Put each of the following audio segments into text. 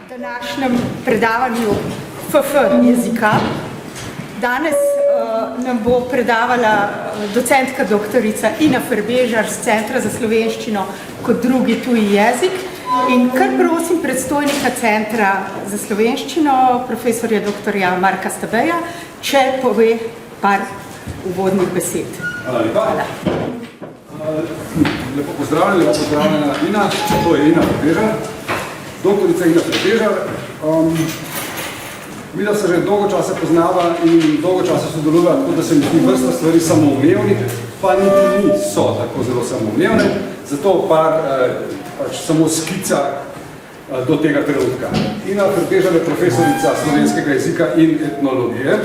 današnjem predavanju FF jezika. Danes nam bo predavala docentka doktorica Ina Ferbežar z Centra za slovenščino kot drugi tuji jezik. In kar prosim predstojnika Centra za slovenščino, profesorja doktorja Marka Stabeja, če pove par uvodnih besed. Hvala lepa. Lepo pozdravljena Ina, to je Ina Ferbežar, doktorica Ina Ferbežar. Videla se že dolgo časa poznava in dolgo časa sodeluje, tako da se mi zdi vrsta stvari samoumevnih, pa niti niso tako zelo samoumevne, zato par samo skica do tega trenutka. Ina Ferbežar je profesorica slovenskega jezika in etnologije.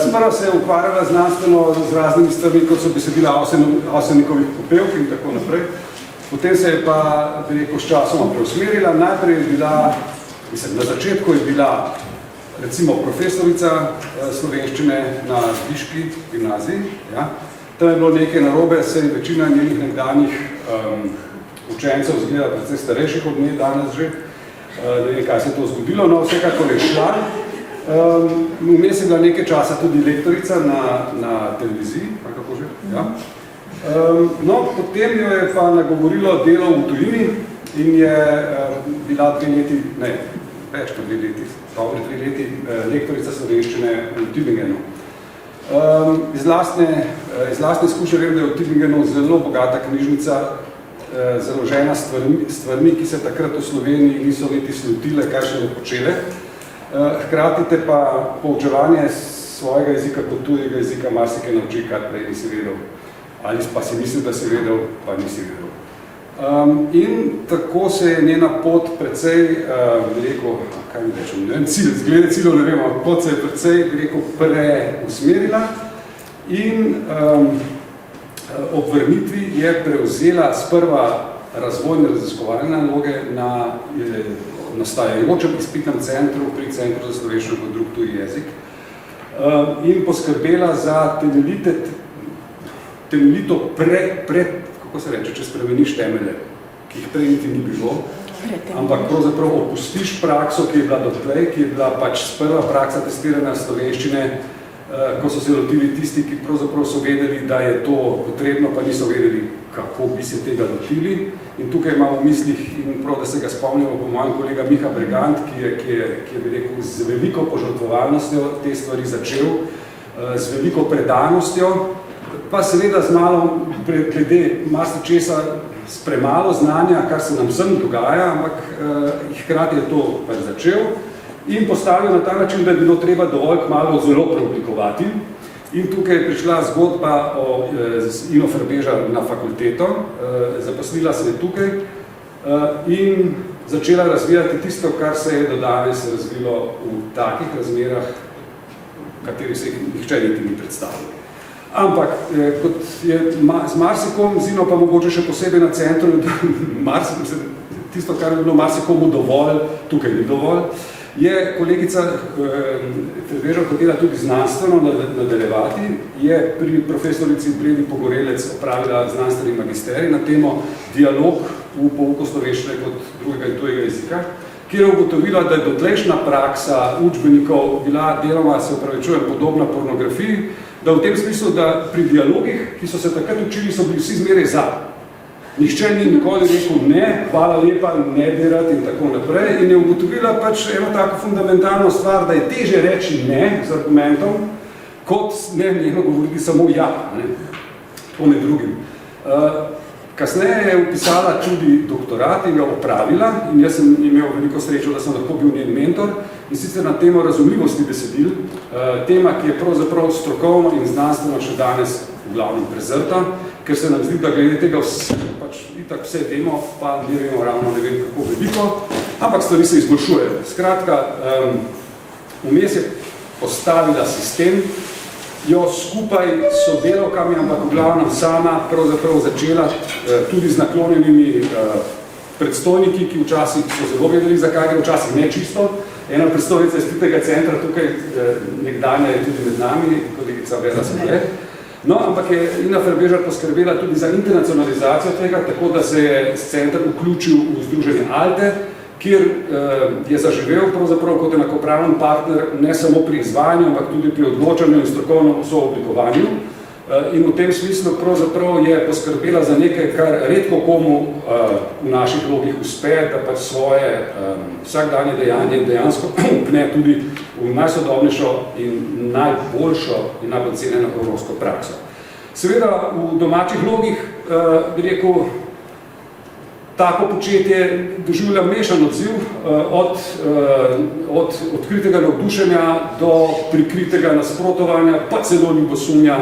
Sprva se je ukvarjala znanstveno z raznimi stvarmi, kot so besedila Avsenikovih popevk in tako naprej. Potem se je pa, bi rekel, s časoma preusmerila. Najprej je bila, na začetku je bila recimo profesorica slovenščine na Viški gimnaziji. Ja. Tam je bilo nekaj narobe, saj večina njenih nekdanjih učencev izgleda predvsej starejših od nje danes že. Ne vem, kaj se je to zgodilo, no vsekakor je šla. Vmes je bila nekaj časa tudi lektorica na televiziji, kako že. Ja. No, potem jo je pa nagovorilo delo v tujini in je bila 2 leti, ne, več kot 2 leti, dobre 2 leti lektorica slovenščine v Tübingenu. Iz lastne izkušnje vem, da je v Tübingenu zelo bogata knjižnica, založena stvarmi, ki se takrat v Sloveniji niso niti slutile, kaj še ne počele. Hkrati te pa poučevanje svojega jezika kot tujega jezika marsikaj nauči, kar prej nisi vedel. Ali pa si mislil, da si vedel, pa nisi vedel. In tako se je njena pot precej, rekel, kaj mi rečem, ne vem, zglede ciljev ne vem, pot se je precej, rekel, preusmerila in ob vrnitvi je prevzela sprva razvojne raziskovalne naloge na nastajajočem izpitnem centru pri Centru za slovenščino kot drug tuji jezik in poskrbela za temeljito kako se reče, če spremeniš temelje, ki jih prej niti ni bilo, ampak pravzaprav opustiš prakso, ki je bila dotlej, ki je bila pač sprva praksa testiranja slovenščine, ko so se lotili tisti, ki pravzaprav so vedeli, da je to potrebno, pa niso vedeli, kako bi se tega lotili. In tukaj imamo v mislih, in prav, da se ga spomnimo, po mojem kolega Miha Bregant, ki je bi rekel, z veliko požrtvovalnostjo te stvari začel, z veliko predanostjo, pa seveda z malo, glede marsičesa, s premalo znanja, kar se nam vsem dogaja, ampak hkrati je to pač začel in postavil na ta način, da je bilo treba dovolj malo zelo preoblikovati. In tukaj je prišla zgodba o Ino Ferbežar na fakulteto, zaposlila se je tukaj in začela razvijati tisto, kar se je do danes razvilo v takih razmerah, v katerih se nihče niti ni predstavljal. Ampak, kot je z marsikom, z Ino pa mogoče še posebej na centru, tisto, kar je bilo marsikomu dovolj, tukaj ni dovolj, je kolegica Ferbežar hotela tudi znanstveno nadaljevati, je pri profesorici Bredi Pogorelec opravila znanstveni magisterij na temo dialog v pouku slovenščine kot drugega in tujega jezika, kjer je ugotovila, da je dotlejšnja praksa učbenikov bila deloma, se opravičujem, podobna pornografiji, da v tem smislu, da pri dialogih, ki so se takrat učili, so bili vsi zmeraj za. Nihče ni nikoli rekel ne, hvala lepa, ne dirati in tako naprej. In je ugotovila pač eno tako fundamentalno stvar, da je teže reči ne z argumentom, kot njeno govoriti samo ja, to med drugim. Kasneje je upisala tudi doktorat in ga opravila in jaz sem imel veliko srečo, da sem lahko bil njen mentor in sicer na temo razumljivosti besedil, tema, ki je pravzaprav strokovno in znanstveno še danes v glavnem prezrta, ker se nam zdi, da glede tega itak vse vemo, pa ne vemo ravno ne vem kako veliko, ampak stvari se izboljšujejo. Skratka, vmes je postavila sistem, jo skupaj s sodelavkami, ampak v glavnem sama pravzaprav začela tudi z naklonjenimi predstojniki, ki včasih so zelo vedeli, zakaj gre, včasih ne čisto. Ena predstojnica iz tega centra tukaj, nekdanja je tudi med nami, kolegica Vera Smole. No, ampak je Ina Ferbežar poskrbela tudi za internacionalizacijo tega, tako da se je center vključil v združenje ALTE, kjer je zaživel pravzaprav kot enakopraven partner ne samo pri izvajanju, ampak tudi pri odločanju in strokovnem sooblikovanju. In v tem smislu pravzaprav je poskrbela za nekaj, kar redko komu v naših logih uspe, da pač svoje vsakdanje dejanje dejansko upne tudi v najsodobnejšo in najboljšo in najbolj cenjeno evropsko prakso. Seveda v domačih logih, bi rekel, tako početje doživlja mešan odziv od odkritega navdušenja do prikritega nasprotovanja, pa celo ljubosumja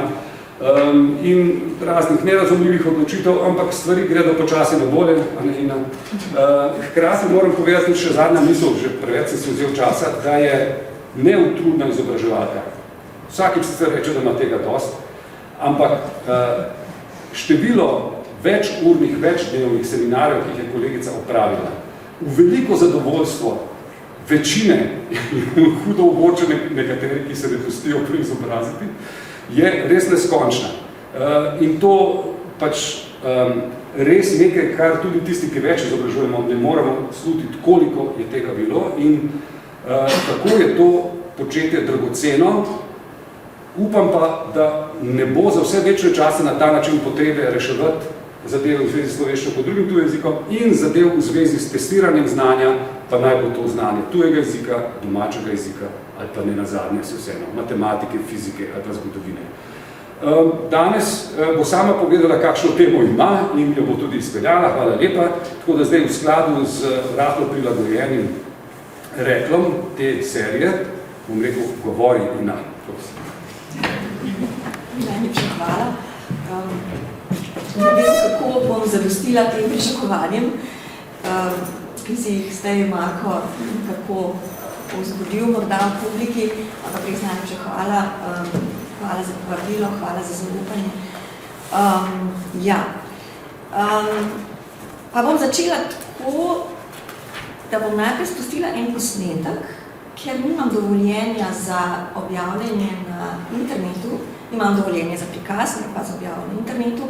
in raznih nerazumljivih odločitev, ampak stvari gredo počasi na bolje, Anelina. Hkrati moram povedati še zadnja misel, že preveč sem si vzel časa, da je neutrudna izobraževalka. Vsakič sicer reče, da ima tega dost, ampak število večurnih, večdnevnih seminarjev, ki jih je kolegica opravila, v veliko zadovoljstvo večine, hudo ogorčene nekateri, ki se ne pustijo preizobraziti, je res neskončna. In to pač res nekaj, kar tudi tisti, ki več izobražujemo, ne moramo slutiti, koliko je tega bilo in kako je to početje dragoceno. Upam pa, da ne bo za vse večne čase na ta način potrebe reševati zadeve v zvezi s slovenščino kot drugim tujim jezikom in zadev v zvezi s testiranjem znanja, pa naj bo to znanje tujega jezika, domačega jezika ali pa ne nazadnje se vseeno, matematike, fizike ali pa zgodovine. Danes bo sama povedala, kakšno temo ima in jo bo tudi izpeljala, hvala lepa, tako da zdaj v skladu z rahlo prilagojenim reklom te serije, bom rekel, govori Ina. Najlepša hvala. Ne vem, kako bom zadostila tem pričakovanjem, ki si jih zdaj Marko kako vzbudil morda v publiki, ampak res najlepša hvala. Hvala za povabilo, hvala za zaupanje. Pa bom začela tako, da bom najprej spustila en posnetek, ker nimam dovoljenja za objavljanje na internetu, imam dovoljenje za prikaz, ne pa za objavljanje na internetu,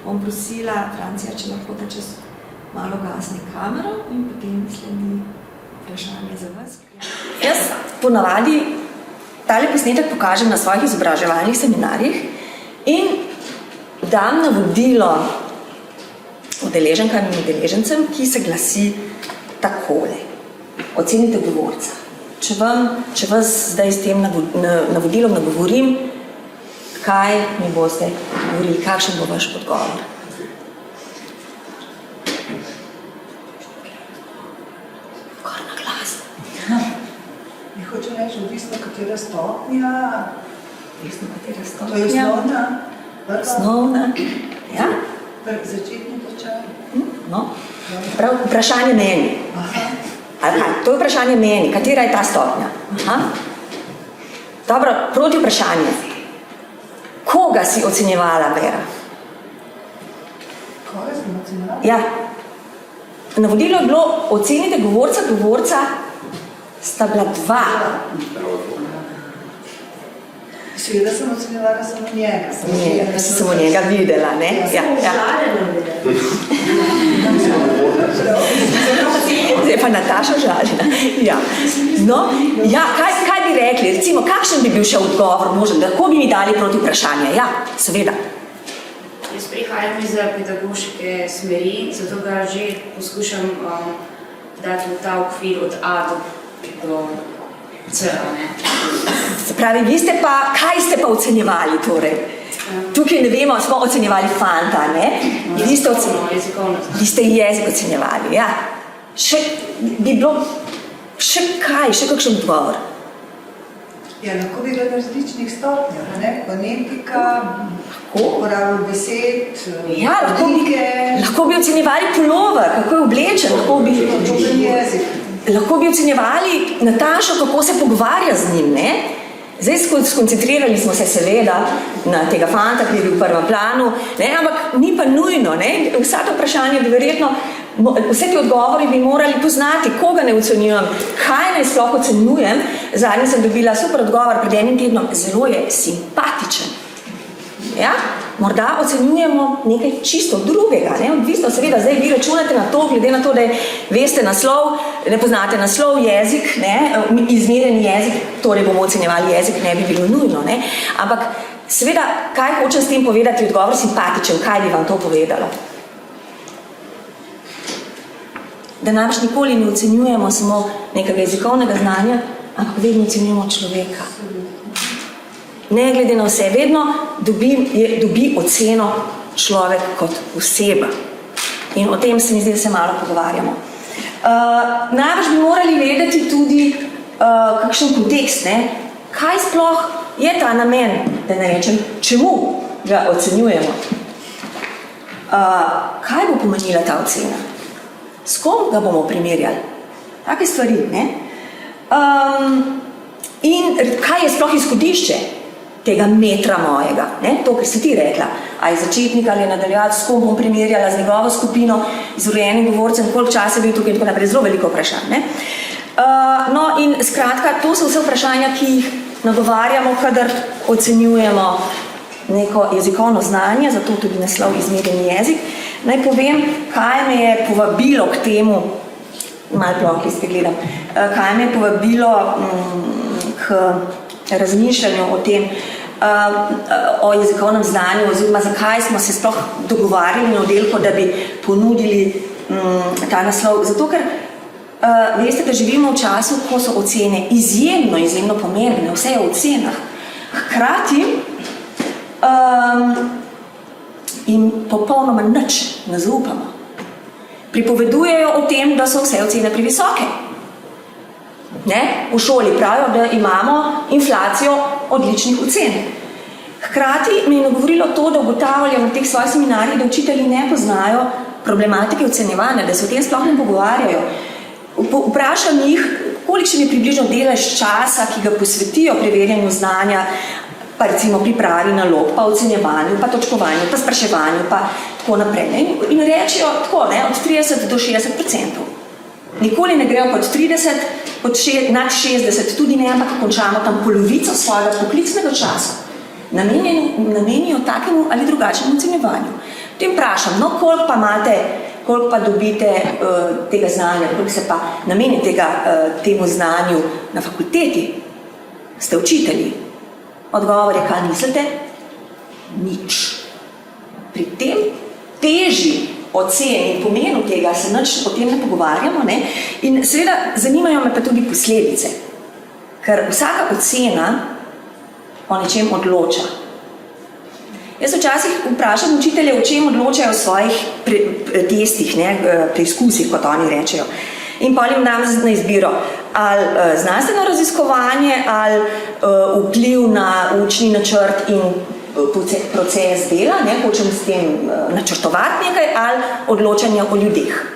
bom prosila Francija, če lahko da čez malo gasne kamero in potem sledi vprašanje za vas. Jaz ponavadi tale posnetek pokažem na svojih izobraževalnih seminarjih in dam navodilo udeleženkam in udeležencem, ki se glasi takole. Ocenite govorca. Če vas zdaj s tem navodilom nagovorim, kaj mi boste govorili, kakšen bo vaš odgovor? Kar na glas. Mi hoče reči, odvisno katera stopnja. Odvisno katera To stopnja. je osnovna. Osnovna. Ja. Začetni tečaj. No. Prav, vprašanje meni. Ali kaj? To je vprašanje meni. Katera je ta stopnja? Aha. Dobro, proti vprašanje. Koga si ocenjevala, Vera? Koga sem ocenjevala? Ja. Navodilo je bilo, ocenite govorca sta bila dva. Seveda sem ocenjevala samo njega. Ker si samo njega videla, ne? Ja. Zdaj pa Nataša žaljena. Ja. No, ja, kaj bi rekli? Recimo, kakšen bi bil še odgovor možen? Kako bi mi dali proti vprašanje? Ja, seveda. Jaz prihajam iz pedagoške smeri, zato ga že poskušam dati v ta okvir od A do C. Se pravi, vi ste pa, kaj ste pa ocenjevali torej? Tukaj ne vemo, smo ocenjevali fanta, ne? Vi ste jezik ocenjevali, ja. Še bi bilo, še kaj, še kakšen odgovor? Ja, lahko bi bila na različnih stopnjah, ne? Fonetika, uporabo besed, Ja, lahko bi ocenjevali pulover, kako je oblečen, lahko bi ocenjevali Natašo, kako se pogovarja z njim, ne? Zdaj skoncentrirali smo se seveda na tega fanta, ki je bil v prvem planu, ne? Ampak ni pa nujno, ne? Vsa to vprašanje bi verjetno, vse te odgovori bi morali poznati, koga ne ocenjujem, kaj naj sploh ocenjujem. Zadnji sem dobila super odgovor pred enim tednom, zelo je simpatičen. Ja? morda ocenjujemo nekaj čisto drugega, ne? Odvisno seveda, zdaj vi računate na to, glede na to, da veste naslov, ne poznate naslov, jezik, ne? Izmerjeni jezik, torej bomo ocenjevali jezik, ne bi bilo nujno, ne? Ampak seveda, kaj hočem s tem povedati, odgovor simpatičen, kaj bi vam to povedalo? Da namreč nikoli ne ocenjujemo samo nekega jezikovnega znanja, ampak vedno ocenjujemo človeka. Ne glede na vse, vedno dobi oceno človek kot oseba. In o tem se mi zdi, da se malo pogovarjamo. Najbrž bi morali vedeti tudi kakšen kontekst, ne? Kaj sploh je ta namen, da ne rečem, čemu ga ocenjujemo? Kaj bo pomenila ta ocena? S kom ga bomo primerjali? Take stvari, ne? In kaj je sploh izhodišče tega metra mojega, ne? To, kar si ti rekla, a je začetnik ali je nadaljevati, s kom bom primerjala, z njegovo skupino, z urejenim govorcem, koliko časa je bil tukaj in tako naprej, zelo veliko vprašanj, ne? No in skratka, to so vse vprašanja, ki jih nagovarjamo, kadar ocenjujemo neko jezikovno znanje, zato tudi naslov izmerjeni jezik. Naj povem, kaj me je povabilo k temu, malo ploki spregledam, kaj me je povabilo k razmišljanju o tem, o jezikovnem znanju, oziroma zakaj smo se sploh dogovarjali na oddelku, da bi ponudili ta naslov. Zato, ker veste, da živimo v času, ko so ocene izjemno pomembne, vse je v ocenah. Hkrati jim popolnoma nič ne zaupamo. Pripovedujejo o tem, da so vse ocene previsoke. Ne? V šoli pravijo, da imamo inflacijo odličnih ocen. Hkrati me je nagovorilo to, da ugotavljajo v teh svojih seminarjih, da učitelji ne poznajo problematike ocenjevanja, da se o tem sploh ne pogovarjajo. Vprašam jih, kolikšen je približno delež časa, ki ga posvetijo preverjanju znanja, pa recimo pripravi nalog, pa ocenjevanju, pa točkovanju, pa spraševanju, pa tako naprej. Ne? In rečejo tako, ne, od 30 do 60%. Nikoli ne grejo pod 30, nad 60, tudi ne, ampak končamo tam polovico svojega poklicnega časa. Namenijo takemu ali drugačnemu ocenjevanju. Potem vprašam, no koliko pa imate, koliko pa dobite tega znanja, koliko se pa namenite temu znanju na fakulteti? Ste učitelji? Odgovor je, kaj mislite? Nič. Pri tem teži oceni in pomenu tega se nič o tem ne pogovarjamo, ne? In seveda zanimajo me pa tudi posledice, ker vsaka ocena o nečem odloča. Jaz včasih vprašam učitelje, o čem odločajo v svojih testih, ne, preizkusih, kot oni rečejo. In potem jim dam na izbiro, ali znanstveno raziskovanje, ali vpliv na učni načrt in proces dela, ne, hočem s tem načrtovati nekaj, ali odločanje o ljudeh.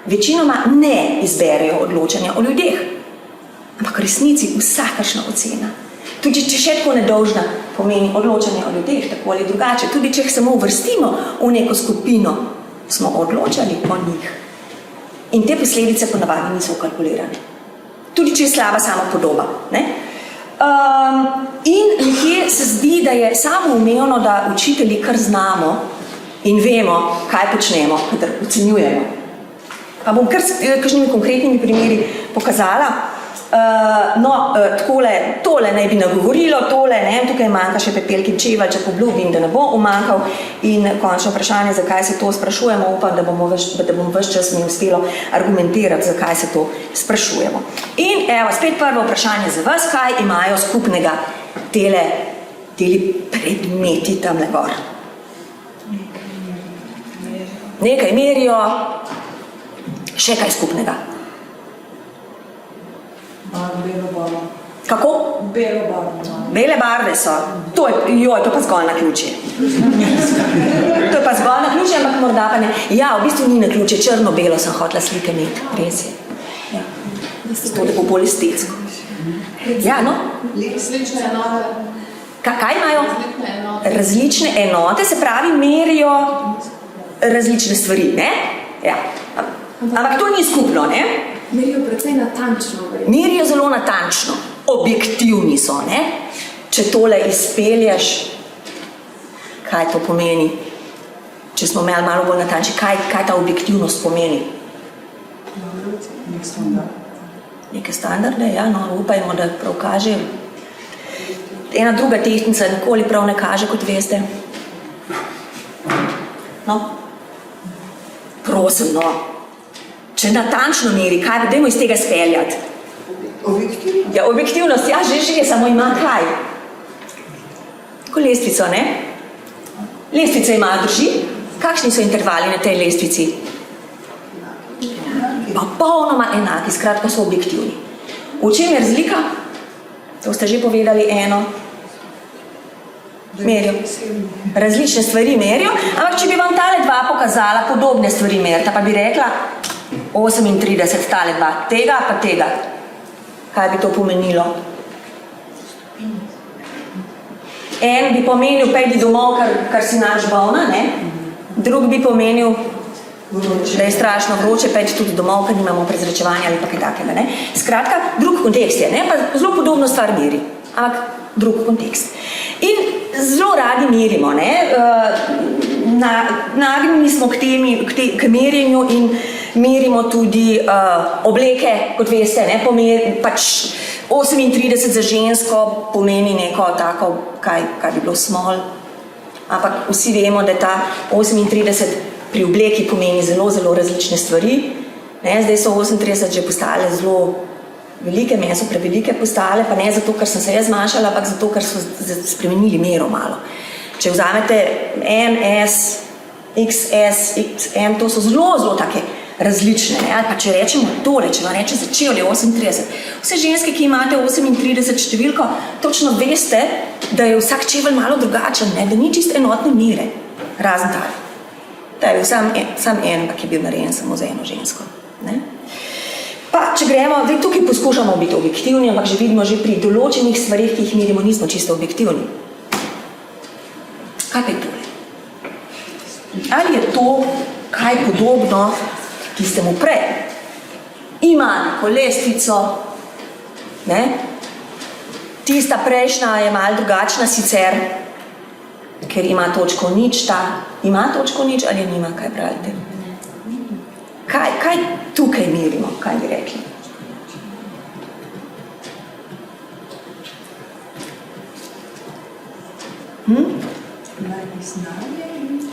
Večinoma ne izberejo odločanja o ljudeh, ampak v resnici vsakršna ocena. Tudi če še tako nedolžna, pomeni odločanje o ljudeh, tako ali drugače. Tudi če jih samo uvrstimo v neko skupino, smo odločali o njih. In te posledice ponavadi niso kalkulirane. Tudi če je slaba sama podoba. Ne? In nekje se zdi, da je samoumevno, da učitelji kar znamo in vemo, kaj počnemo, kadar ocenjujemo. Pa bom kar s kakšnimi konkretnimi primeri pokazala. Tole naj bi nagovorilo, tole, ne, tukaj manjka še pepelkin čevelj, če obljubim, da ne bo umanjkal. In končno vprašanje, zakaj se to sprašujemo, upam, da bom ves čas mi uspelo argumentirati, zakaj se to sprašujemo. In evo, spet prvo vprašanje za vas, kaj imajo skupnega teli predmeti tamle gor. Nekaj merijo, še kaj skupnega. Belo barvo. Kako? Belo barvo. Bele barve so. To je pa zgolj naključje. To je pa zgolj naključje, ampak morda pa ne. Ja, v bistvu ni naključje, črno-belo sem hotela slike imeti. Res je. Ja. To je bolj estetsko. Ja, no? Različne enote. Kaj imajo? Različne enote, se pravi, merijo različne stvari, ne? Ja. Ampak to ni skupno, ne? Merijo precej natančno. Merijo zelo natančno. Objektivni so, ne? Če tole izpelješ, kaj to pomeni. Če smo imeli malo bolj natančni, kaj ta objektivnost pomeni. Neke standarde, ja, no, upajmo, da prav kaže. Ena druga tehtnica nikoli prav ne kaže, kot veste. No, prosim, no. Če natančno meri, kaj, dajmo iz tega speljati. Objektivno. Ja, objektivnost, ja, že, samo ima kaj. Tako lestvico, ne? Lestvica ima, drži? Kakšni so intervali na tej lestvici? Popolnoma enaki, skratka so objektivni. V čem je razlika? To ste že povedali eno. Merijo. Različne stvari merijo, ampak če bi vam tale dva pokazala podobne stvari merita, pa bi rekla 38, tale dva, tega pa tega. Kaj bi to pomenilo? En bi pomenil, pejdi domov, kar si naš bolna, ne? Drug bi pomenil, da je strašno vroče, pejdi tudi domov, ker nimamo prezračevanja ali pa kaj takega, ne? Skratka, drug kontekst je, ne? Pa zelo podobno stvar meri, ampak drug kontekst. In zelo radi merimo, ne? Nagnjeni smo k merjenju in merimo tudi obleke, kot veste, ne? Pač 38 za žensko pomeni neko tako, kaj bi bilo small, ampak vsi vemo, da ta 38 pri obleki pomeni zelo, zelo različne stvari. Ne? Zdaj so 38 že postale zelo velike, meni so prevelike postale, pa ne zato, ker sem se jaz zmanjšala, ampak zato, ker so spremenili mero malo. Če vzamete M, S, XS, XM, to so zelo, zelo take različne. Ne? Ali pa če rečemo tole, če vam reče začel je 38. Vse ženske, ki imate 38 številko, točno veste, da je vsak čevelj malo drugačen, ne? Da ni čisto enotne mere, razen tak. Da je bil sam en, ki je bil narejen samo za eno žensko. Ne? Pa, če gremo, tukaj poskušamo biti objektivni, ampak že vidimo, že pri določenih stvarih, ki jih merimo, nismo čisto objektivni. Kaj pa je tole? Ali je to kaj podobno tistemu prej? Ima neko lestvico, ne? Tista prejšnja je malo drugačna sicer, ker ima točko nič, ta ima točko nič ali nima, kaj pravite? Kaj tukaj merimo, kaj bi rekli?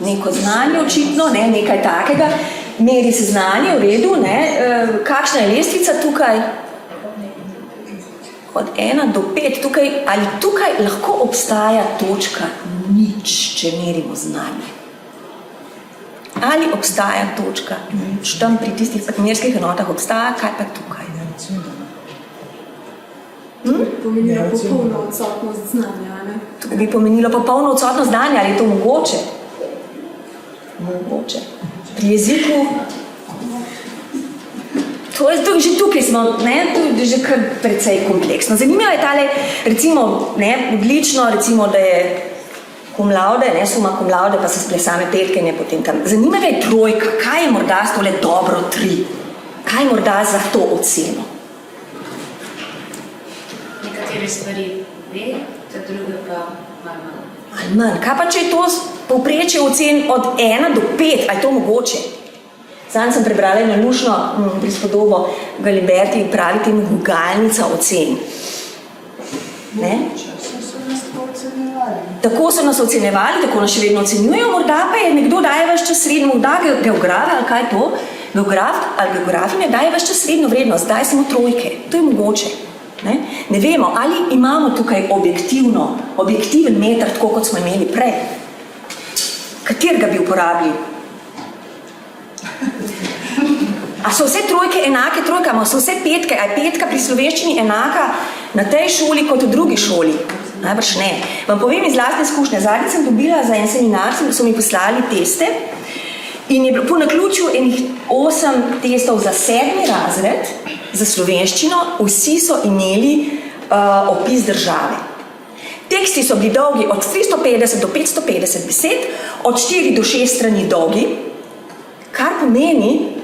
Neko znanje očitno, ne, nekaj takega, meri se znanje, v redu, ne, kakšna je lestvica tukaj? Od 1 do 5, tukaj, ali tukaj lahko obstaja točka nič, če merimo znanje? Ali obstaja točka nič, tam pri tistih merskih enotah obstaja, kaj pa tukaj? Pomenilo popolno odsotnost znanja, ne? To bi pomenilo popolno odsotnost znanja, ali je to mogoče? Mogoče. Pri jeziku, že tukaj smo, ne, to je že kar precej kompleksno. Zanimivo je tale, recimo, ne, odlično, recimo, da je cum laude, ne, suma cum laude, pa so same petke, ne, potem tam. Zanimiva je trojka, kaj je morda s tole dobro 3? Kaj je morda za to oceno? Nekatere stvari ve, te druge pa malo manj. Ali manj. Kaj pa, če je to povprečje ocen od 1 do 5, ali je to mogoče? Sam sem prebrala eno lušno prispodobo Galiberti, pravi temu gugalnica ocen. Ne? Tako so nas ocenjevali, tako nas še vedno ocenjujejo, morda pa je nekdo daje vaš čas srednjo, morda geograf ali kaj to, geograf ali geografinja daje vaš čas srednjo vrednost, daje samo trojke, to je mogoče. Ne vemo, ali imamo tukaj objektiven meter, tako kot smo imeli prej. Katerega bi uporabili? A so vse trojke enake trojkam, a so vse petke, a je petka pri slovenščini enaka na tej šoli kot v drugi šoli? Najbrž ne. Vam povem iz lastne izkušnje. Zadnjič sem dobila za en seminar, so mi poslali teste in je bilo po naključju enih 8 testov za 7. razred za slovenščino, vsi so imeli opis države. Teksti so bili dolgi od 350 do 550 besed, od 4 do 6 strani dolgi, kar pomeni,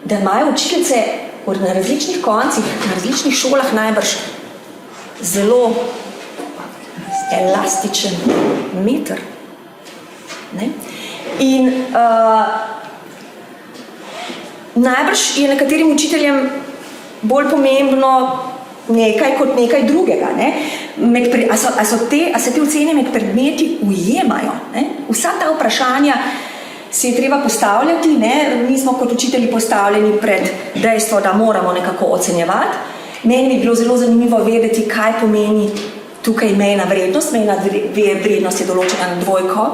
da imajo učiteljice na različnih koncih, na različnih šolah najbrž zelo elastičen meter. Ne? In najbrž je nekaterim učiteljem bolj pomembno nekaj kot nekaj drugega. Ne? A se te ocene med predmeti ujemajo? Ne? Vsa ta vprašanja se je treba postavljati. Ne? Mi smo kot učitelji postavljeni pred dejstvo, da moramo nekako ocenjevati. Meni bi bilo zelo zanimivo vedeti, kaj pomeni tukaj mejna vrednost. Mejna vrednost je določena na 2.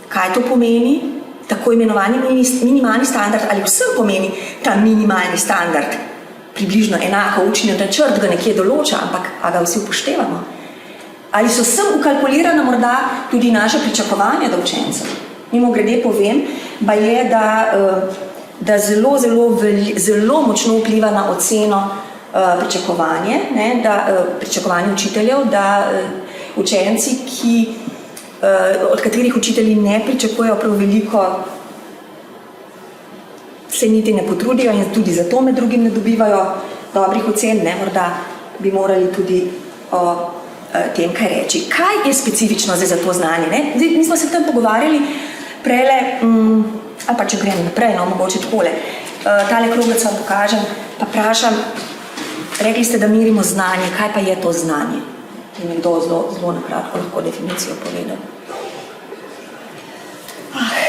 Kaj to pomeni? Tako imenovani minimalni standard ali vsem pomeni ta minimalni standard? Približno enako, učni načrt ga nekje določa, ampak a ga vsi upoštevamo? Ali so sem ukalkulirana morda tudi naše pričakovanja do učencev? Mimogrede povem, da zelo močno vpliva na oceno pričakovanje, ne, pričakovanje učiteljev, da učenci, od katerih učitelji ne pričakujejo prav veliko, se niti ne potrudijo in tudi zato med drugim ne dobivajo dobrih ocen, ne, morda bi morali tudi o tem kaj reči. Kaj je specifično zdaj za to znanje? Ne? Zdaj, mi smo se tam pogovarjali prele, ali pa če grem naprej, no, mogoče takole. Tale krogec vam pokažem, pa vprašam, rekli ste, da merimo znanje, kaj pa je to znanje? Je nekdo zelo nakratko lahko definicijo povedal.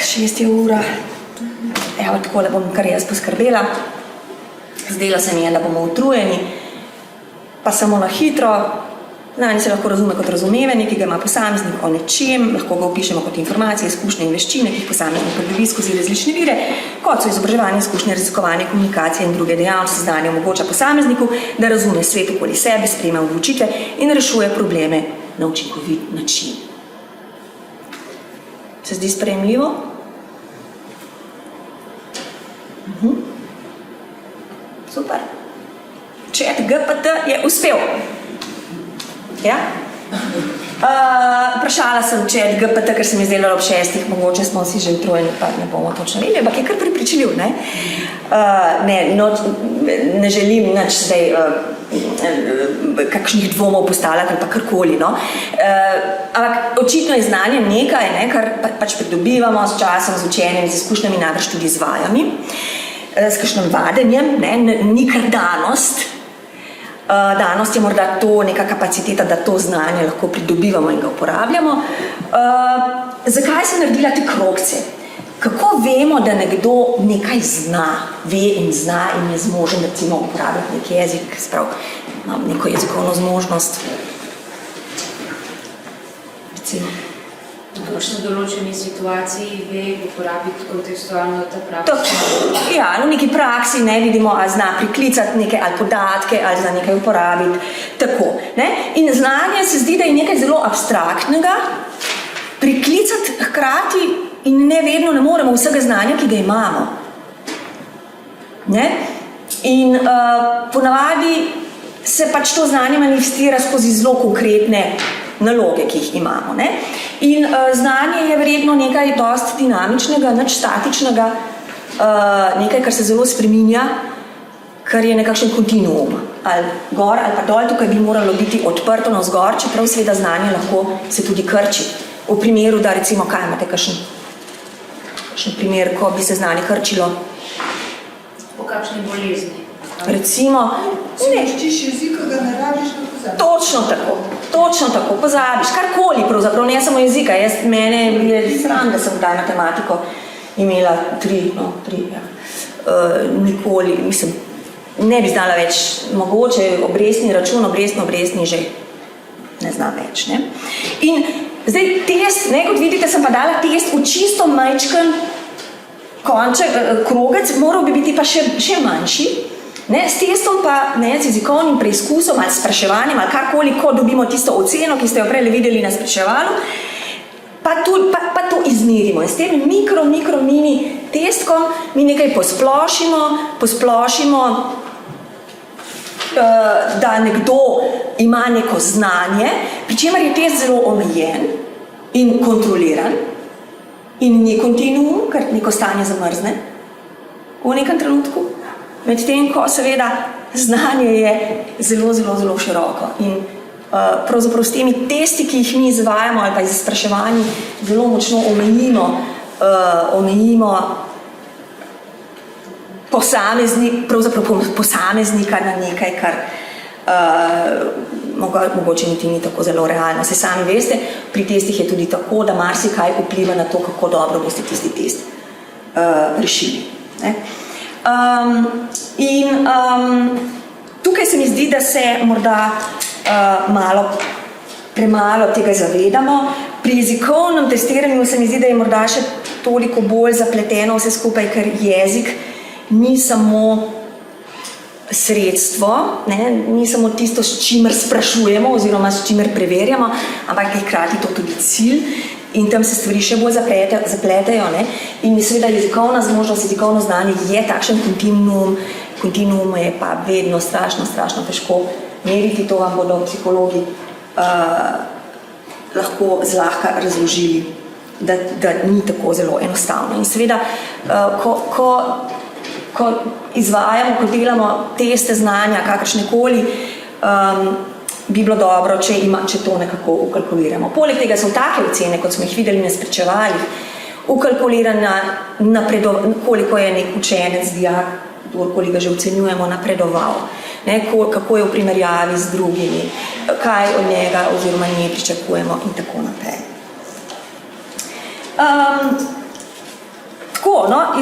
6 ura. Evo, takole bom kar jaz poskrbela. Zdela se mi je, da bomo utrujeni, pa samo na hitro. Znanje se lahko razume kot razumevanje, ki ga ima posameznik o nečem, lahko ga opišemo kot informacije, izkušnje in veščine, ki jih posameznik pridobi skozi različne vire, kot so izobraževanje, izkušnje, raziskovanje, komunikacije in druge dejavnosti. Znanje omogoča posamezniku, da razume svet okoli sebe, sprejema odločitve in rešuje probleme na učinkovit način. Se zdi sprejemljivo? Super. Chat GPT je uspel. Ja? Vprašala sem chat GPT, ker se mi zdelo ob 6, mogoče smo vsi že utrujeni, pa ne bomo točno vedeli, ampak je kar prepričljiv, ne? Ne želim nič zdaj kakšnih dvomov postavljati ali pa karkoli, no? Ampak očitno je znanje nekaj, ne, kar pač pridobivamo s časom, z učenjem, z izkušnjami, najbrž tudi z vajami, s kakšnim vadenjem, ne, ni kar danost. Danost je morda to neka kapaciteta, da to znanje lahko pridobivamo in ga uporabljamo. Zakaj sem naredila te krogce? Kako vemo, da nekdo nekaj zna, ve in zna in je zmožen, recimo, uporabljati nek jezik, sprav, imam neko jezikovno zmožnost? Recimo. Točno v določeni situaciji ve uporabiti kontekstualno ta praksa. Ja, v neki praksi ne vidimo, ali zna priklicati neke ali podatke, ali zna nekaj uporabiti. Tako, ne? In znanje se zdi, da je nekaj zelo abstraktnega, priklicati hkrati in ne vedno ne moremo vsega znanja, ki ga imamo. Ne? In ponavadi se pač to znanje manifestira skozi zelo konkretne naloge, ki jih imamo. Ne? In znanje je verjetno nekaj dosti dinamičnega, nič statičnega, nekaj, kar se zelo spreminja, kar je nekakšen kontinuum. Ali gor ali pa dol, tukaj bi moralo biti odprto navzgor, čeprav seveda znanje lahko se tudi krči. V primeru, da recimo, kaj imate kakšen primer, ko bi se znanje krčilo? Po kakšni bolezni? Recimo, ne. Čiš jezika, ga ne rabiš, da pozabiš. Točno tako, pozabiš, karkoli pravzaprav, ne samo jezika. Mene je sram, da sem kdaj matematiko imela 3, ja. Nikoli, mislim, ne bi znala več, mogoče obrestni račun, obrestni že ne znam več. Ne? In zdaj test, ne, kot vidite, sem pa dala test v čisto majčken krogec, moral bi biti pa še manjši. Ne, s testom pa, ne, z jezikovnim preizkusom ali spraševanjem ali karkoli, ko dobimo tisto oceno, ki ste jo prej videli na spraševalu, pa to izmerimo. In s tem mini testkom mi nekaj posplošimo, da nekdo ima neko znanje, pri čemer je test zelo omejen in kontroliran in ni kontinuum, ker neko stanje zamrzne v nekem trenutku. Medtem, ko seveda znanje je zelo, zelo, zelo široko in pravzaprav s temi testi, ki jih mi izvajamo ali pa iz spraševanji, zelo močno omejimo posameznika na nekaj, kar mogoče niti ni tako zelo realno. Se sami veste, pri testih je tudi tako, da marsikaj vpliva na to, kako dobro boste tisti test rešili. Tukaj se mi zdi, da se morda premalo tega zavedamo. Pri jezikovnem testiranju se mi zdi, da je morda še toliko bolj zapleteno vse skupaj, ker jezik ni samo sredstvo, ni samo tisto, s čimer sprašujemo oziroma s čimer preverjamo, ampak je hkrati to tudi cilj in tam se stvari še bolj zapletejo. In seveda jezikovna zmožnost, jezikovno znanje je takšen kontinuum je pa vedno strašno težko meriti, to vam bodo psihologi lahko zlahka razložili, da ni tako zelo enostavno. In seveda, ko izvajamo, ko delamo teste znanja, kakršnekoli, bi bilo dobro, če to nekako ukalkuliramo. Poleg tega so take ocene, kot smo jih videli na spričevalih, ukalkulirana koliko je nek učenec, dijak, kdorkoli ga že ocenjujemo, napredoval, kako je v primerjavi z drugimi, kaj od njega oziroma nje pričakujemo in tako naprej.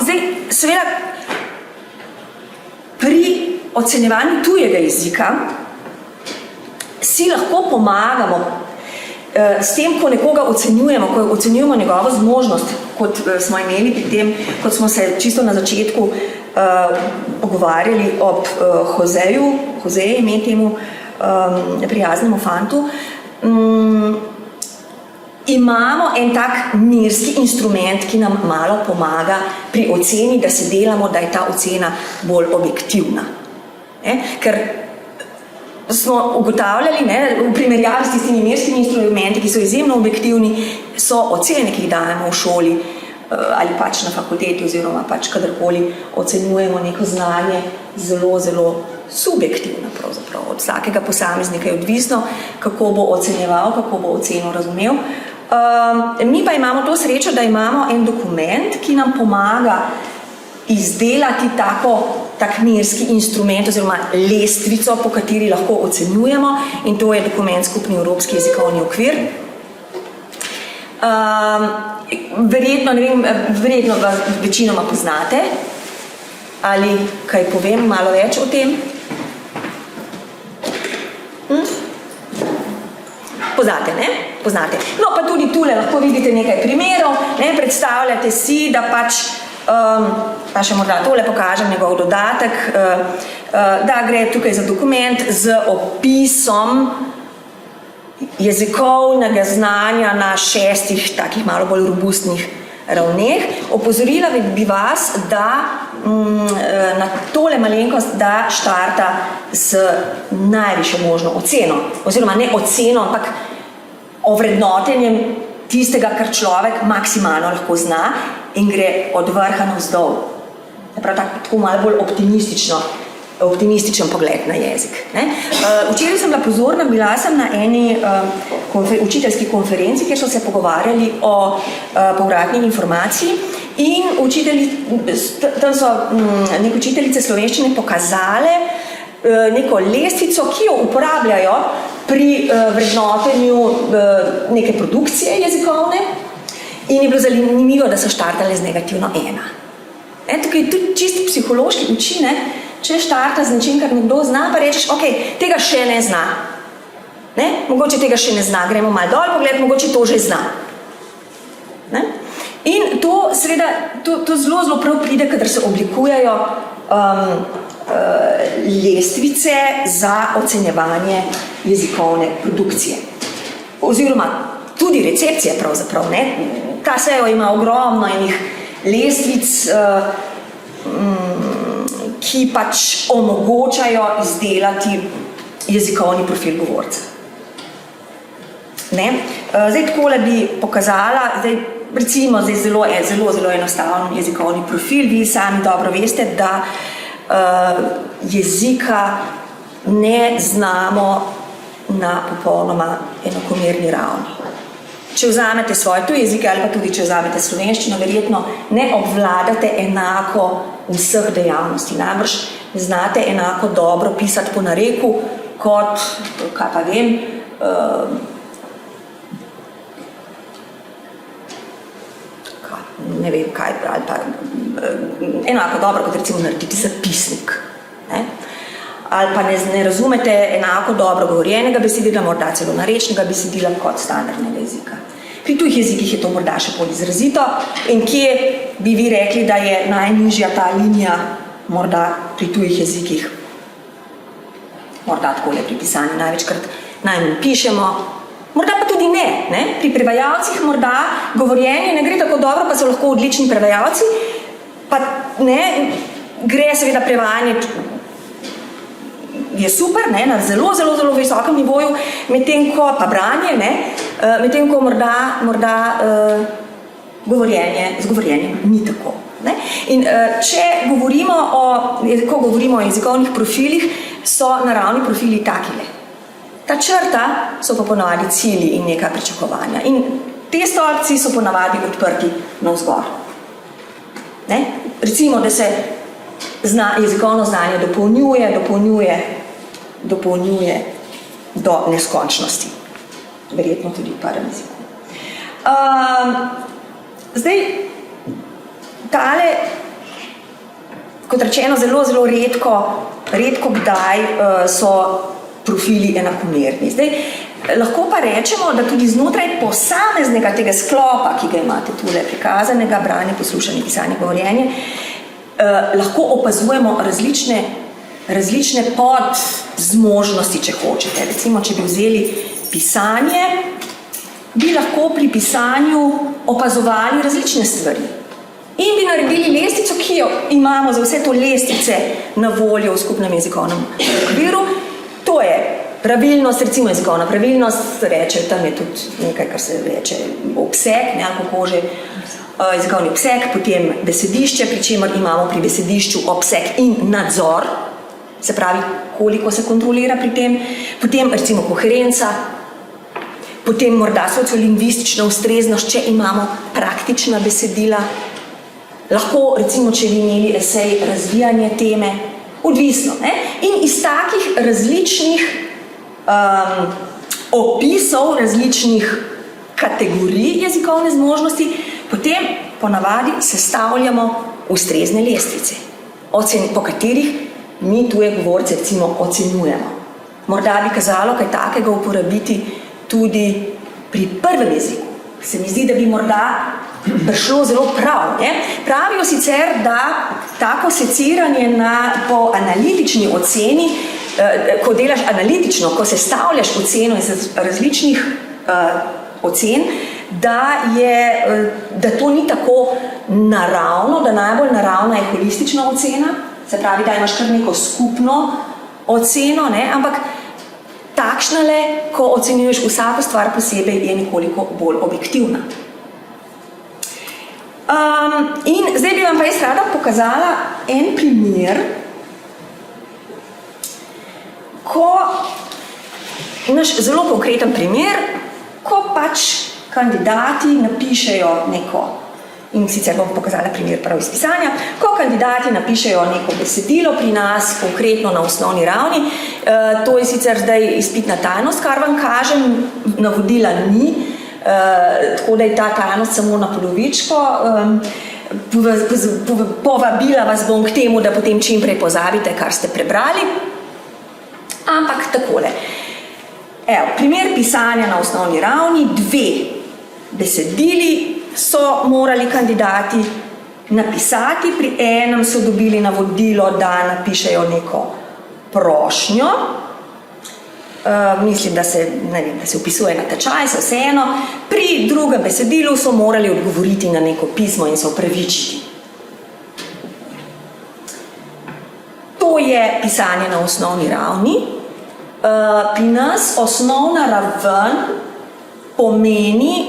Zdaj, seveda, pri ocenjevanju tujega jezika si lahko pomagamo s tem, ko nekoga ocenjujemo, ko ocenjujemo njegovo zmožnost, kot smo imeli pri tem, kot smo se čisto na začetku pogovarjali ob Hozeju, Hozej ime temu prijaznemu fantu, imamo en tak mirski instrument, ki nam malo pomaga pri oceni, da se delamo, da je ta ocena bolj objektivna. Ker smo ugotavljali, v primerjavi s tistimi mirskimi instrumenti, ki so izjemno objektivni, so ocene, ki jih dajemo v šoli ali pač na fakulteti oziroma pač kadarkoli ocenjujemo neko znanje, zelo, zelo subjektivno pravzaprav. Od vsakega posameznika je odvisno, kako bo ocenjeval, kako bo oceno razumel. Mi pa imamo to srečo, da imamo en dokument, ki nam pomaga izdelati tak mirski instrument oziroma lestvico, po kateri lahko ocenjujemo, in to je dokument Skupni evropski jezikovni okvir. Verjetno ga večinoma poznate, ali kaj povem malo več o tem? Poznate, ne? Poznate. No, pa tudi tule lahko vidite nekaj primerov, predstavljate si, da pač, pa še morda tole pokažem njegov dodatek, da gre tukaj za dokument z opisom jezikovnega znanja na 6 takih malo bolj robustnih ravneh. Opozorila bi vas, da na tole malenkost, da štarta z najvišjo možno oceno, oziroma ne oceno, ampak ovrednotenjem tistega, kar človek maksimalno lahko zna in gre od vrha navzdol. Tako malo bolj optimističen pogled na jezik. Včeraj sem bila pozorna, bila sem na eni učiteljski konferenci, kjer so se pogovarjali o povratni informaciji in tam so neke učiteljice slovenščine pokazale neko lestvico, ki jo uporabljajo pri vrednotenju neke produkcije jezikovne in je bilo zanimivo, da so štartale z negativno 1. Tukaj je tudi čisto psihološki učinek, če štarta z nečim, kar nekdo zna, pa rečeš, ok, tega še ne zna. Mogoče tega še ne zna, gremo malo dol pogled, mogoče to že zna. In to seveda, to zelo prav pride, kadar se oblikujejo lestvice za ocenjevanje jezikovne produkcije. Oziroma tudi recepcije pravzaprav. Ta SEO ima ogromno enih lestvic, ki pač omogočajo izdelati jezikovni profil govorca. Zdaj takole bi pokazala, recimo zelo enostaven jezikovni profil. Vi sami dobro veste, da jezika ne znamo na popolnoma enakomerni ravni. Če vzamete svoje tuje jezike ali pa tudi če vzamete slovenščino, verjetno ne obvladate enako vseh dejavnosti. Namreč ne znate enako dobro pisati po nareku, kot, kaj pa vem, ne vem kaj, ali pa enako dobro, kot recimo narediti zapisnik. Ne? Ali pa ne razumete enako dobro govorjenega besedila, morda celo narečnega besedila kot standardnega jezika. Pri tujih jezikih je to morda še bolj izrazito in kje bi vi rekli, da je najnižja ta linija morda pri tujih jezikih. Morda takole pri pisanju največkrat najmanj pišemo, morda pa tudi ne. Pri prevajalcih morda govorjenje ne gre tako dobro, pa so lahko odlični prevajalci, pa ne, gre seveda prevajanje je super, ne, na zelo, zelo, zelo visokem nivoju, medtem ko pa branje, ne, medtem ko morda z govorjenjem ni tako. Ne. In če govorimo o jezikovnih profilih, so naravni profili takile. Ta črta so pa ponavadi cilji in neka pričakovanja. In te stolpci so ponavadi odprti navzgor. Ne. Recimo, da se jezikovno znanje dopolnjuje do neskončnosti. Verjetno tudi v prvem jeziku. Zdaj, tale, kot rečeno, zelo, zelo redko kdaj so profili enakomerni. Zdaj, lahko pa rečemo, da tudi znotraj posameznega tega sklopa, ki ga imate tule prikazanega, branje, poslušanje, pisanje, govorjenje, lahko opazujemo različne podzmožnosti, če hočete. Recimo, če bi vzeli pisanje, bi lahko pri pisanju opazovali različne stvari. In bi naredili lestvico, ki jo imamo za vse to lestvice na voljo v skupnem jezikovnem okviru. To je pravilnost, recimo jezikovna pravilnost, tam je tudi nekaj, kar se reče obseg, nekako že jezikovni obseg, potem besedišče, pri čemer imamo pri besedišču obseg in nadzor, se pravi, koliko se kontrolira pri tem, potem recimo koherenca, potem morda sociolingvistična ustreznost, če imamo praktična besedila, lahko recimo, če bi imeli esej razvijanje teme, odvisno. Ne? In iz takih različnih opisov, različnih kategorij jezikovne zmožnosti, potem ponavadi sestavljamo ustrezne lestvice, po katerih mi tuje govorce recimo ocenjujemo. Morda bi kazalo kaj takega uporabiti tudi pri prvem jeziku. Se mi zdi, da bi morda prišlo zelo prav. Ne? Pravijo sicer, da tako seciranje po analitični oceni, ko delaš analitično, ko sestavljaš oceno iz različnih ocen, da to ni tako naravno, da najbolj naravna je holistična ocena, se pravi, da imaš kar neko skupno oceno, ne? Ampak takšnale, ko ocenjuješ vsako stvar posebej, je nekoliko bolj objektivna. In zdaj bi vam pa jaz rada pokazala en primer, naš zelo konkreten primer, ko pač kandidati napišejo neko, in sicer bom pokazala primer prav iz pisanja, ko kandidati napišejo neko besedilo pri nas, konkretno na osnovni ravni, to je sicer zdaj izpitna tajnost, kar vam kažem, navodila ni, tako da je ta tajnost samo na polovičko. Povabila vas bom k temu, da potem čim prej pozabite, kar ste prebrali. Ampak takole. Primer pisanja na osnovni ravni, 2 besedili so morali kandidati napisati, pri enem so dobili navodilo, da napišejo neko prošnjo, mislim, da se vpisuje na tečaj, se vseeno, pri drugem besedilu so morali odgovoriti na neko pismo in se opravičiti. To je pisanje na osnovni ravni. Pri nas osnovna raven pomeni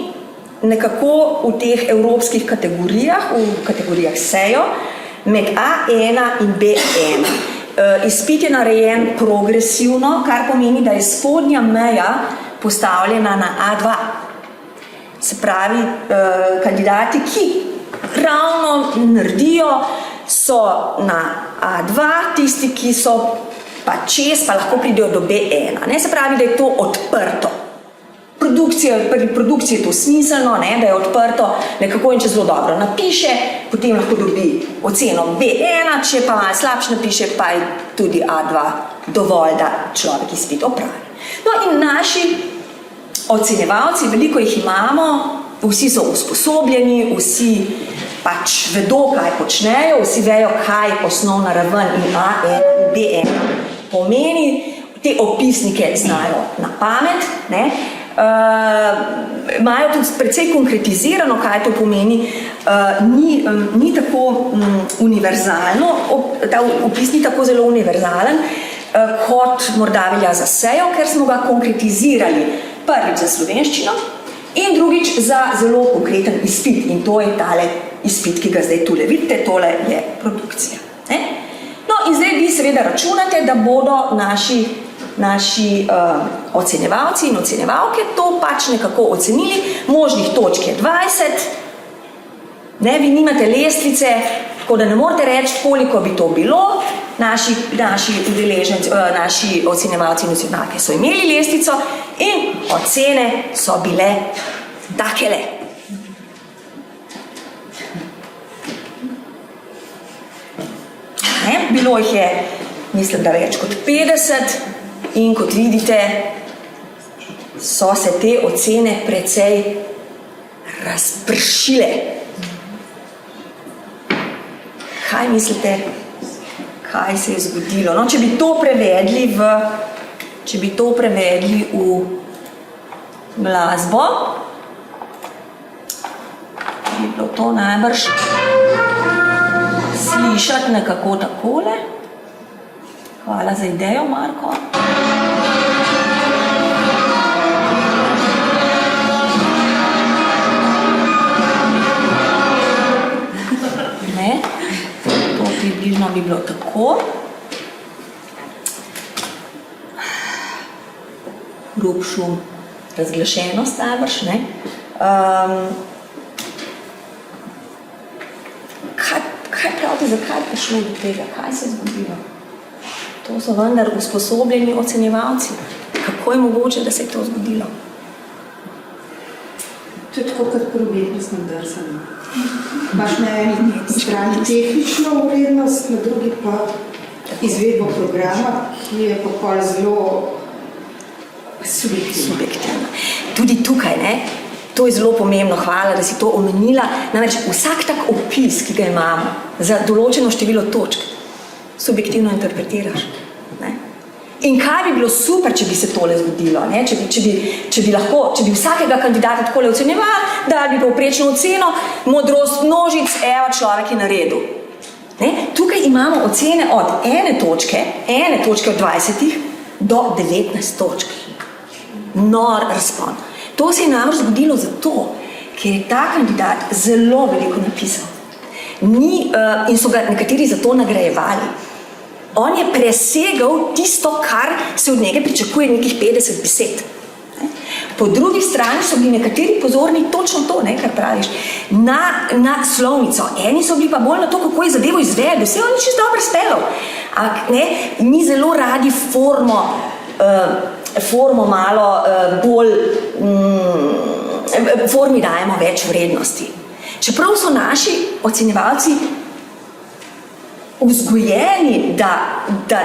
nekako v teh evropskih kategorijah, v kategorijah SEO, med A1 in B1. izpit je narejen progresivno, kar pomeni, da je spodnja meja postavljena na A2. Se pravi, kandidati, ki ravno naredijo, so na A2, tisti, ki so pa čez, pa lahko pridejo do B1. Ne? Se pravi, da je to odprto. Pri produkciji je to smiselno, ne? Da je odprto, nekako in če zelo dobro napiše, potem lahko dobi oceno B1, če pa malo slabše napiše, pa je tudi A2 dovolj, da človek izpit opravi. No in naši ocenjevalci, veliko jih imamo, vsi so usposobljeni, vsi pač vedo, kaj počnejo, vsi vejo, kaj osnovna raven in A1 in B1 pomeni, te opisnike znajo na pamet, ne? Imajo tudi precej konkretizirano, kaj to pomeni, ni tako univerzalno, ta opis ni tako zelo univerzalen, kot morda velja za SEJO, ker smo ga konkretizirali prvič za slovenščino in drugič za zelo konkreten izpit in to je tale izpit, ki ga zdaj tule vidite, tole je produkcija. Ne? No in zdaj vi seveda računate, da bodo naši ocenjevalci in ocenjevalke to pač nekako ocenili, možnih točk je 20, ne, vi nimate lestvice, tako da ne morete reči, koliko bi to bilo, naši ocenjevalci in ocenjevalke so imeli lestvico in ocene so bile takele. Ne, bilo jih je, mislim, da več kot 50, in kot vidite, so se te ocene precej razpršile. Kaj mislite, kaj se je zgodilo? No, če bi to prevedli v glasbo, bi bilo to najbrž slišati nekako takole. Hvala za idejo, Marko. Ne, to približno bi bilo tako. Grob šum, razglašenost najbrž, ne. Kaj pravite, zakaj je prišlo do tega? Kaj se je zgodilo? To so vendar usposobljeni ocenjevalci. Kako je mogoče, da se je to zgodilo? To je tako kot prometnostno drsanje. Imaš na eni strani tehnično vrednost, na drugi pa izvedbo programa, ki je pa zelo subjektivna. Tudi tukaj, ne? To je zelo pomembno, hvala, da si to omenila. Namreč vsak tak opis, ki ga imamo za določeno število točk, subjektivno interpretiraš. Ne? In kaj bi bilo super, če bi se tole zgodilo? Ne? Če bi vsakega kandidata takole ocenjevali, dali bi povprečno oceno, modrost množic, evo, človek je naredil. Ne? Tukaj imamo ocene od ene točke od 20 do 19 točk. Nor razpon. To se je namreč zgodilo zato, ker je ta kandidat zelo veliko napisal. In so ga nekateri zato nagrajevali. On je presegal tisto, kar se od njega pričakuje, nekih 50 besed. Po drugi strani so bili nekateri pozorni točno to, ne, kar praviš, na slovnico. Eni so bili pa bolj na to, kako je zadevo izvedel. Vse on je čisto dobro spelal. Mi zelo radi formo malo bolj, formi dajemo več vrednosti. Čeprav so naši ocenjevalci vzgojeni, da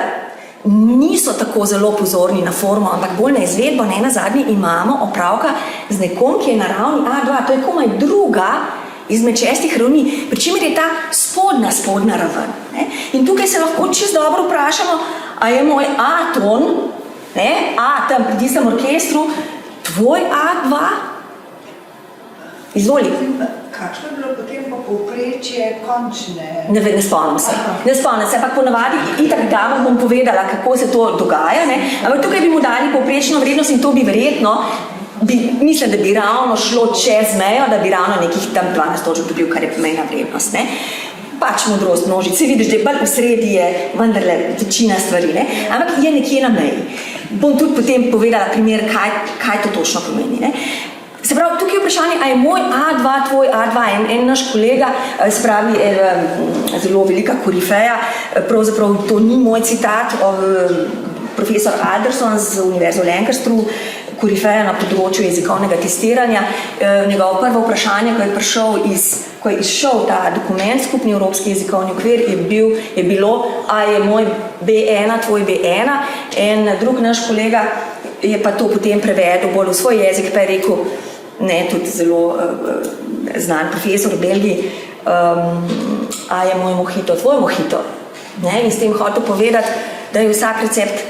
niso tako zelo pozorni na formo, ampak bolj na izvedbo, ne nazadnje imamo opravka z nekom, ki je na ravni A2, to je komaj druga izmed 6 ravni, pri čemer je ta spodnja raven. Ne? In tukaj se lahko čisto dobro vprašamo, a je moj A-ton, A tam pri tistem orkestru, tvoj A2? Izvoli. Kakšno je bilo potem pa povprečje končne? Ne spomnim se, ampak ponavadi itak damo bom povedala, kako se to dogaja, ne? Ampak tukaj bi mu dali povprečno vrednost in to bi verjetno, mislim, da bi ravno šlo čez mejo, da bi ravno nekih tam 12 točk dobil, kar je mejna vrednost, ne? pač modrost množic. Se vidiš, da je bolj v sredi je vendarle večina stvari, ne? Ampak je nekje na meji. Bom tudi potem povedala primer, kaj to točno pomeni. Ne? Se pravi, tukaj je vprašanje, a je moj A2, tvoj A2, en naš kolega, se pravi, zelo velika korifeja, pravzaprav to ni moj citat, profesor Alderson z Univerze v Lancasteru, korifeja na področju jezikovnega testiranja. Njegovo prvo vprašanje, ko je izšel ta dokument, skupni evropski jezikovni okvir, je bilo, a je moj B1, tvoj B1, en drug naš kolega je pa to potem prevedel bolj v svoj jezik, pa je rekel, ne, tudi zelo znan profesor v Belgiji, a je moj mojito, tvoj mojito. Ne? In s tem hotel povedati, da je vsak recept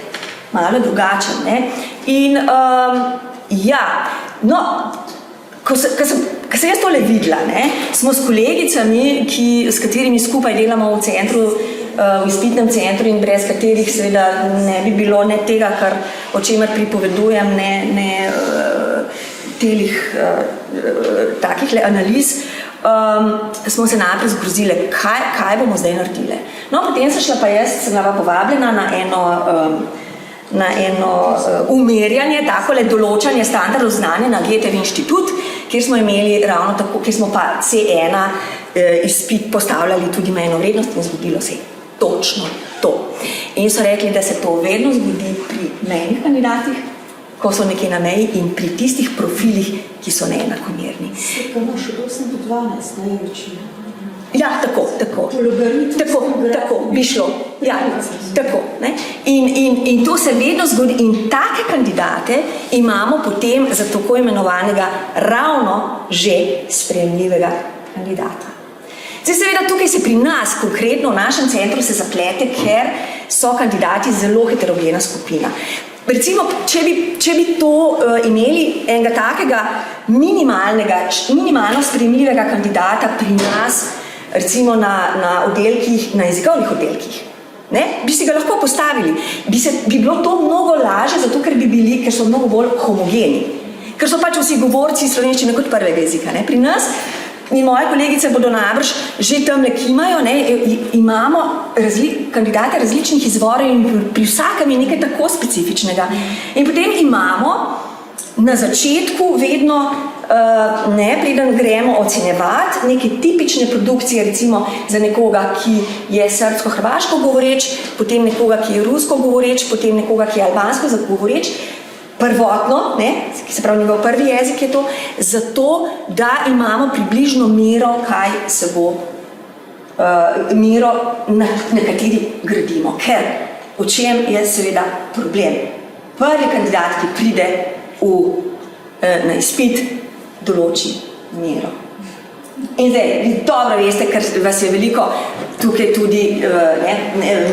malo drugačen. Ne? In ja, no, ko sem jaz tole videla, ne, smo s kolegicami, s katerimi skupaj delamo v centru, v izpitnem centru in brez katerih seveda ne bi bilo ne tega, o čemer pripovedujem, ne telih takih analiz, smo se najprej zgrozile, kaj bomo zdaj naredile. No, potem sem bila pa povabljena na eno umerjanje, takole določanje standardov znanja na GTV inštitut, kjer smo imeli ravno tako, kjer smo pa C1 izpit postavljali tudi mejno vrednost in zgodilo se točno to. In so rekli, da se to vedno zgodi pri mejnih kandidatih, ko so nekje na meji in pri tistih profilih, ki so neenakomerni. Se pa imaš od 8 do 12, največina. Ja, tako. Tako, bi šlo. Ja, tako. Ne? In to se vedno zgodi. In take kandidate imamo potem za tako imenovanega ravno že sprejemljivega kandidata. Zdaj, seveda, tukaj se pri nas, konkretno v našem centru, se zaplete, ker so kandidati zelo heterogena skupina. Recimo, če bi to imeli enega takega minimalno sprejemljivega kandidata pri nas, recimo na oddelkih, na jezikovnih oddelkih, ne, bi si ga lahko postavili. Bi bilo to mnogo lažje, zato ker so mnogo bolj homogeni. Ker so pač vsi govorci slovenščine kot prvega jezika. Ne. Pri nas in moje kolegice bodo najbrž že tamle kimajo, ne, imamo kandidate različnih izvorov in pri vsakem je nekaj tako specifičnega. In potem imamo na začetku vedno, preden gremo ocenjevati, neke tipične produkcije, recimo za nekoga, ki je srbsko-hrvaško govoreč, potem nekoga, ki je rusko govoreč, potem nekoga, ki je albansko govoreč, prvotno, ne, se pravi njegov prvi jezik je to, zato, da imamo približno mero, kaj se bo, mero, na kateri gradimo. Ker o čem je seveda problem? Prvi kandidat, ki pride na izpit, določi mero. In zdaj, vi dobro veste, ker vas je veliko tukaj tudi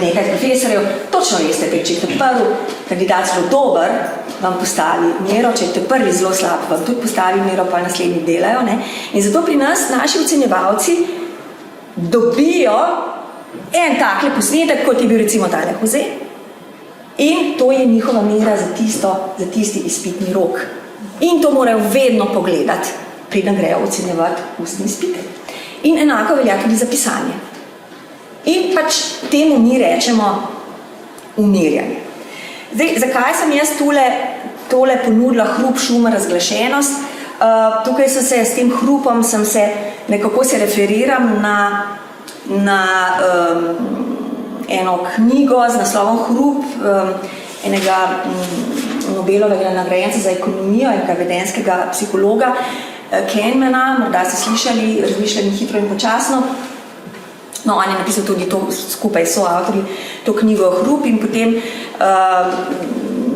nekaj profesorjev, točno veste, če je prvi kandidat zelo dober, vam postavi mero, če je prvi zelo slab, vam tudi postavi mero, pa naslednji delajo. Ne? In zato pri nas naši ocenjevalci dobijo en takle posnetek, kot je bil recimo tale Jose, in to je njihova mera za tisti izpitni rok. In to morajo vedno pogledati, preden grejo ocenjevati ustni izpite. In enako velja tudi za pisanje. In pač temu mi rečemo umirjanje. Zdaj, zakaj sem jaz tole ponudila hrup, šum, razglašenost? Tukaj sem se s tem hrupom, nekako se referiram na eno knjigo z naslovom Hrup, enega Nobelovega nagrajenca za ekonomijo, enega vedenskega psihologa, Kahnemana, morda ste slišali, Razmišljanje hitro in počasno. No, on je napisal tudi to, skupaj so avtori, to knjigo Hrup in potem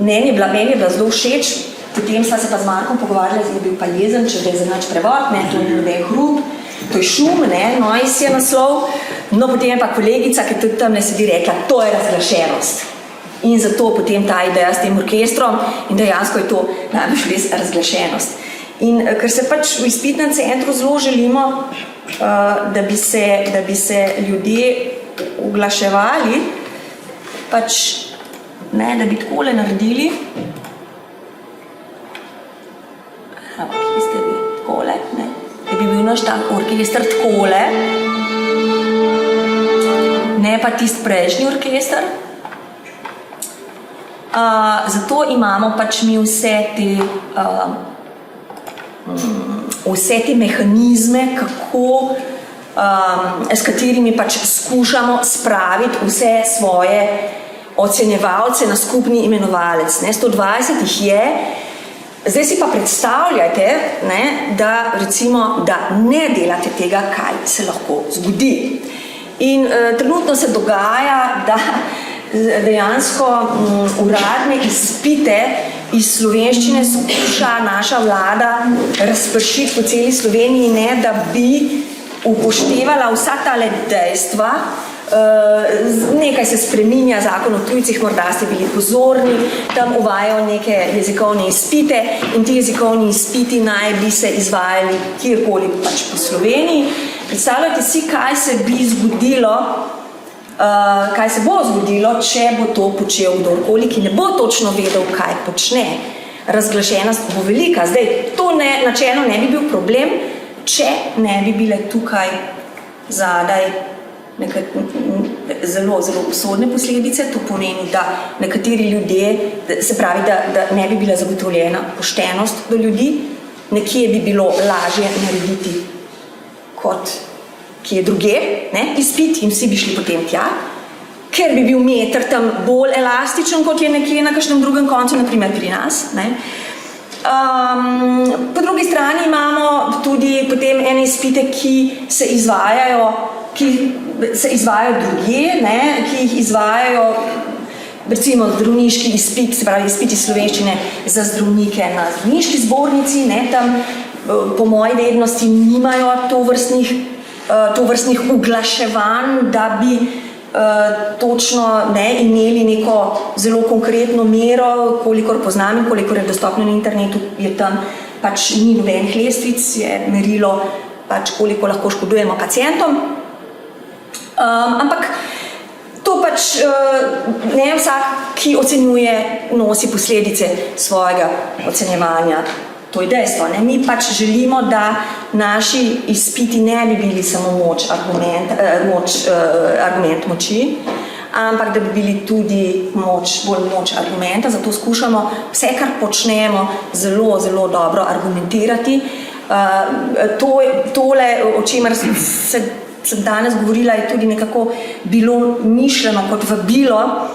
meni je bila zelo všeč, potem sva se pa z Markom pogovarjala, je bil pa jezen, če je za nič prevod, ne, to je noben hrup, to je šum, ne, noise je naslov, no potem je pa kolegica, ki tudi tam ne sedi, rekla, to je razglašenost. In zato potem ta ideja s tem orkestrom in dejansko je to najbolj res razglašenost. In ker se pač v izpitnem centru zelo želimo, da bi se ljudje oglaševali, pač, ne, da bi takole naredili. Kje ste vi? Takole, ne. Da bi bil naš tak orkester takole. ne pa tisti prejšnji orkester. Zato imamo pač mi vse te mehanizme, kako, s katerimi pač skušamo spraviti vse svoje ocenjevalce na skupni imenovalec. 120 jih je. Zdaj si pa predstavljajte, da recimo, da ne delate tega, kaj se lahko zgodi. In trenutno se dogaja, da dejansko uradne izpite iz slovenščine skuša naša vlada razpršiti po celi Sloveniji, ne da bi upoštevala vsa tale dejstva. Nekaj se spreminja, zakon o tujcih, morda ste bili pozorni, tam uvajajo neke jezikovne izpite in ti jezikovni izpiti naj bi se izvajali kjerkoli pač po Sloveniji. Predstavljajte si, kaj se bo zgodilo, če bo to počel kdorkoli, ki ne bo točno vedel, kaj počne. Razglašenost bo velika. Zdaj, to načelno ne bi bil problem, če ne bi bile tukaj zadaj zelo, zelo usodne posledice. To pomeni, da nekateri ljudje, se pravi, da ne bi bila zagotovljena poštenost do ljudi, nekje bi bilo lažje narediti kot kje druge, izpit in vsi bi šli potem tja, ker bi bil meter tam bolj elastičen, kot je nekje na kakšnem drugem koncu, naprimer pri nas. Po drugi strani imamo tudi potem ene izpite, ki se izvajajo drugje, ki jih izvajajo recimo zdravniški izpit, se pravi izpit iz slovenščine za zdravnike na zdravniški zbornici, tam po moji vednosti nimajo tovrstnih uglaševanj, da bi točno imeli neko zelo konkretno mero, kolikor poznam in kolikor je dostopno na internetu, je tam pač ni nobenih lestvic, je merilo pač koliko lahko škodujemo pacientom. Ampak to pač ne vsak, ki ocenjuje, nosi posledice svojega ocenjevanja. To je dejstvo. Mi pač želimo, da naši izpiti ne bi bili samo argument moči, ampak da bi bili tudi bolj moč argumenta. Zato skušamo vse, kar počnemo, zelo, zelo dobro argumentirati. Tole, o čemer sem danes govorila, je tudi nekako bilo mišljeno kot vabilo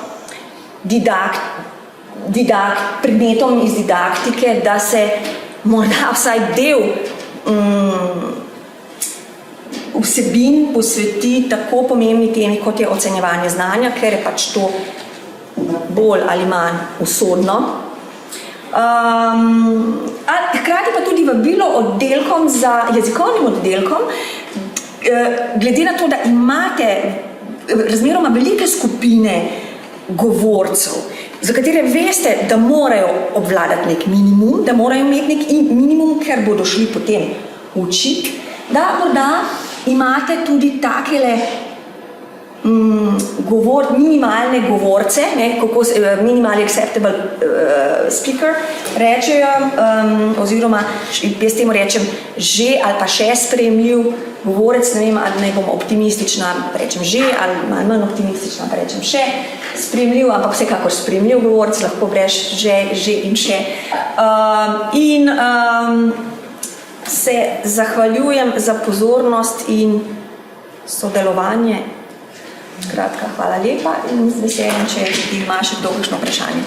predmetom iz didaktike, da se morda vsaj del vsebin posveti tako pomembni temi, kot je ocenjevanje znanja, ker je pač to bolj ali manj usodno. Hkrati pa tudi vabilo jezikovnim oddelkom, glede na to, da imate razmeroma velike skupine govorcev, za katere veste, da morajo obvladati nek minimum, da morajo imeti nek minimum, ker bodo šli potem učiti, da morda imate tudi takele minimalne govorce, minimalni acceptable speaker, rečejo, oziroma jaz temu rečem že ali pa še sprejemljiv govorec, ne vem, ali naj bom optimistična, pa rečem že, ali manj optimistična, pa rečem še sprejemljiv, ampak vsekakor sprejemljiv govorec, lahko breš že in še. Se zahvaljujem za pozornost in sodelovanje. Skratka, hvala lepa in z veseljem, če ima še kdo kakšno vprašanje.